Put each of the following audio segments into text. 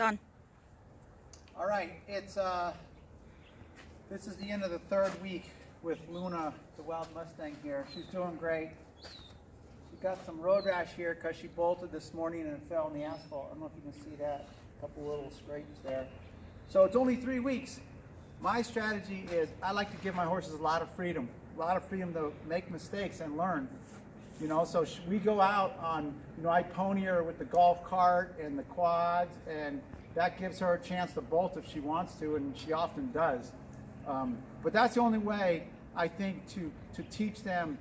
Done. All right, it's this is the end of the third week with Luna, the wild Mustang here. She's doing great. She got some road rash here because she bolted this morning and it fell in the asphalt. I don't know if you can see that. A couple little scrapes there. So it's only 3 weeks. My strategy is I like to give my horses a lot of freedom to make mistakes and learn. You know, so we go out on, you know, I pony her with the golf cart and the quads, and that gives her a chance to bolt if she wants to, and she often does. But that's the only way, I think, to teach them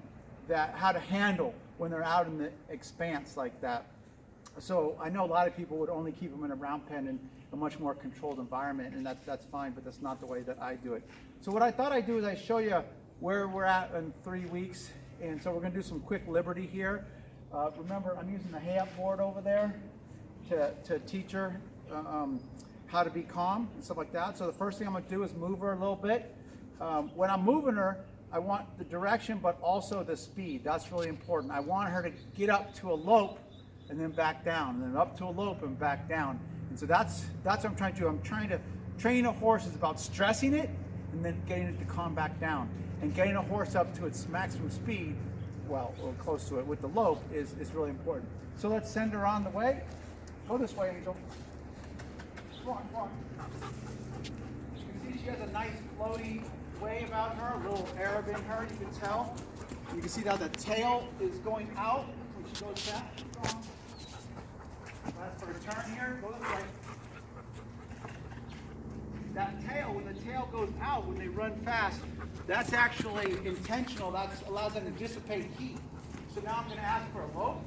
that how to handle when they're out in the expanse like that. So I know a lot of people would only keep them in a round pen in a much more controlled environment, and that's fine, but that's not the way that I do it. So what I thought I'd do is I show you where we're at in 3 weeks. And so we're going to do some quick liberty here. Remember, I'm using the hay-up board over there to teach her how to be calm and stuff like that. So the first thing I'm going to do is move her a little bit. When I'm moving her, I want the direction, but also the speed. That's really important. I want her to get up to a lope and then back down, and then up to a lope and back down. And so that's what I'm trying to do. I'm trying to train a horse is about stressing it and then getting it to calm back down. And getting a horse up to its maximum speed, well, or close to it with the lope is really important. So let's send her on the way. Go this way, Angel. Come on, come on. You can see she has a nice floaty way about her, a little Arab in her, you can tell. You can see how the tail is going out when she goes back. That's for a turn here. Go this way. That tail, when the tail goes out, when they run fast, that's actually intentional. That allows them to dissipate heat. So now I'm going to ask for a lope.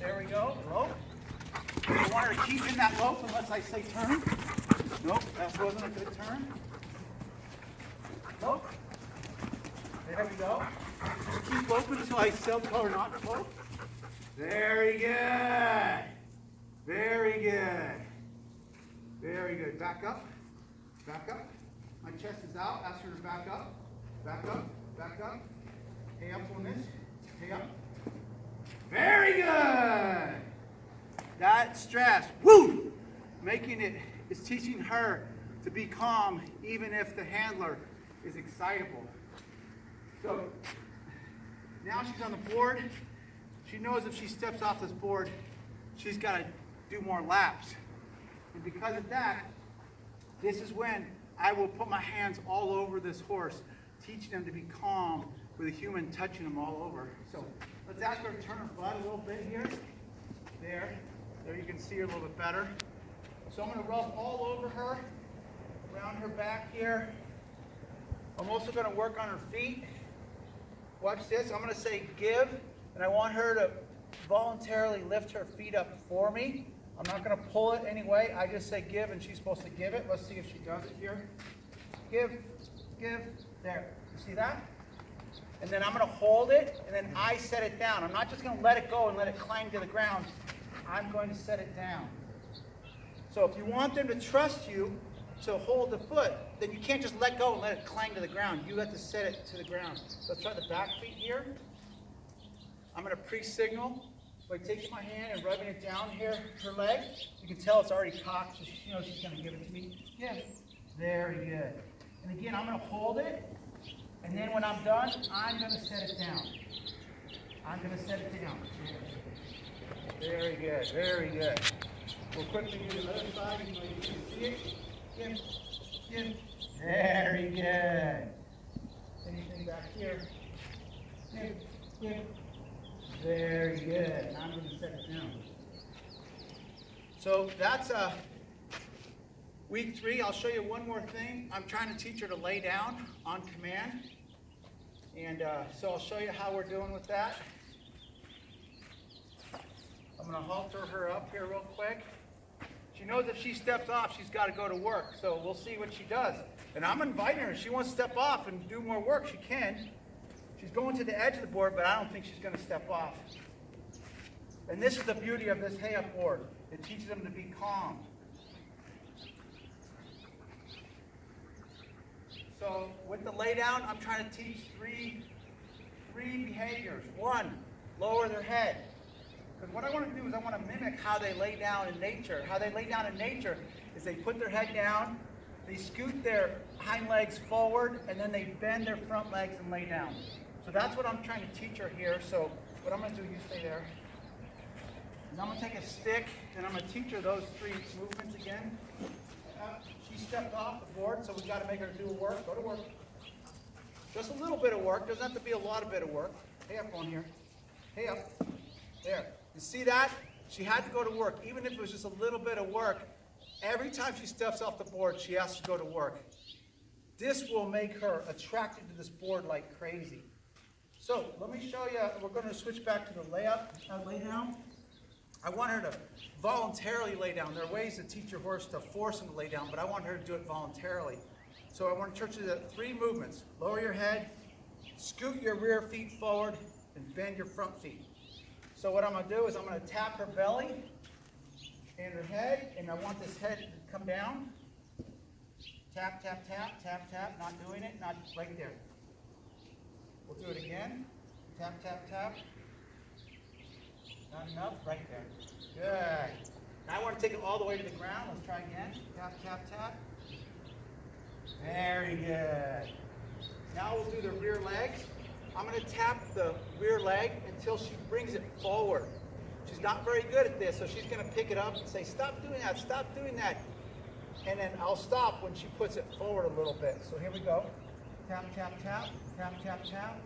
There we go, lope. I want her to keep in that lope unless I say turn. Nope, that wasn't a good turn. Lope. There we go. Just keep loping until I tell her not to lope. Very good. Very good. Very good. Back up. Back up. My chest is out. Ask her to back up. Back up. Back up. Hey up on this. Hey up. Very good. That stress. Woo! Making it is teaching her to be calm even if the handler is excitable. So now she's on the board. She knows if she steps off this board, she's got to do more laps. And because of that, this is when I will put my hands all over this horse, teaching them to be calm with a human touching them all over. So let's ask her to turn her butt a little bit here. There you can see her a little bit better. So I'm going to rub all over her, around her back here. I'm also going to work on her feet. Watch this. I'm going to say give, and I want her to voluntarily lift her feet up for me. I'm not going to pull it anyway. I just say give, and she's supposed to give it. Let's see if she does it here. Give, give, there. You see that? And then I'm going to hold it, and then I set it down. I'm not just going to let it go and let it clang to the ground. I'm going to set it down. So if you want them to trust you to hold the foot, then you can't just let go and let it clang to the ground. You have to set it to the ground. So let's try the back feet here. I'm going to pre-signal by taking my hand and rubbing it down here, her leg. You can tell it's already cocked, so she knows she's going to give it to me. Yeah. Very good. And again, I'm going to hold it, and then when I'm done, I'm going to set it down. I'm going to set it down. Very good. Very good. We'll quickly do the other side. You can see it. Give. Give. Very good. Anything back here? Give. Give. Very good. Now I'm going to set it down. So that's week 3. I'll show you one more thing. I'm trying to teach her to lay down on command. And so I'll show you how we're doing with that. I'm going to halter her up here real quick. She knows if she steps off, she's got to go to work. So we'll see what she does. And I'm inviting her. If she wants to step off and do more work, she can. She's going to the edge of the board, but I don't think she's going to step off. And this is the beauty of this hay-up board. It teaches them to be calm. So with the lay down, I'm trying to teach three behaviors. 1, lower their head. Because what I want to do is I want to mimic how they lay down in nature. How they lay down in nature is they put their head down, they scoot their hind legs forward, and then they bend their front legs and lay down. So that's what I'm trying to teach her here. So what I'm going to do, you stay there. And I'm going to take a stick, and I'm going to teach her those 3 movements again. She stepped off the board, so we've got to make her do work. Go to work. Just a little bit of work. Doesn't have to be a lot of bit of work. Hey up on here. Hey up. There. You see that? She had to go to work. Even if it was just a little bit of work, every time she steps off the board, she has to go to work. This will make her attracted to this board like crazy. So let me show you. We're going to switch back to the lay down. I want her to voluntarily lay down. There are ways to teach your horse to force him to lay down, but I want her to do it voluntarily. So I want her to do the 3 movements. Lower your head, scoot your rear feet forward, and bend your front feet. So what I'm going to do is I'm going to tap her belly and her head, and I want this head to come down. Tap, tap, tap, tap, tap. Not doing it, not right there. We'll do it again. Tap, tap, tap. Not enough, right there. Good. Now I want to take it all the way to the ground. Let's try again. Tap, tap, tap. Very good. Now we'll do the rear legs. I'm going to tap the rear leg until she brings it forward. She's not very good at this, so she's going to pick it up and say, stop doing that, stop doing that. And then I'll stop when she puts it forward a little bit. So here we go. Tap, tap, tap, tap, tap, tap, tap,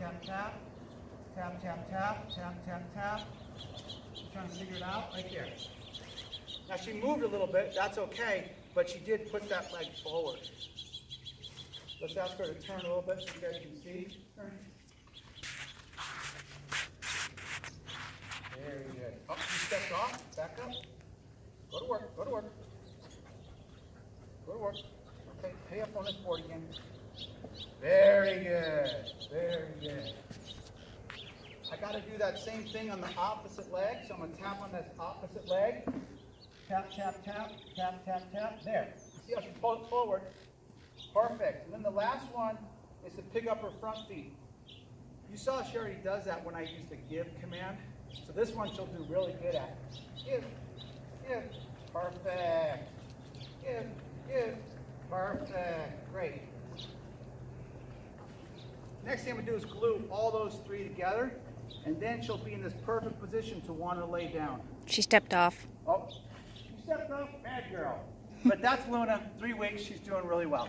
tap, tap, tap, tap, tap, tap, tap, tap. She's trying to figure it out right there. Now she moved a little bit, that's okay, but she did put that leg forward. Let's ask her to turn a little bit so you guys can see. Turn. Very good. Oh, she stepped off, back up. Go to work, go to work. Go to work. Okay, pay up on this board again. Very good, very good. I got to do that same thing on the opposite leg, so I'm going to tap on this opposite leg. Tap, tap, tap, tap, tap, tap. There. You see how she pulled it forward? Perfect. And then the last one is to pick up her front feet. You saw she already does that when I use the give command. So this one she'll do really good at. Give, give. Perfect. Give, give. Perfect. Great. Next thing I'm going to do is glue all those 3 together, and then she'll be in this perfect position to want to lay down. She stepped off. Oh, she stepped off? Bad girl. But that's Luna, 3 weeks, she's doing really well.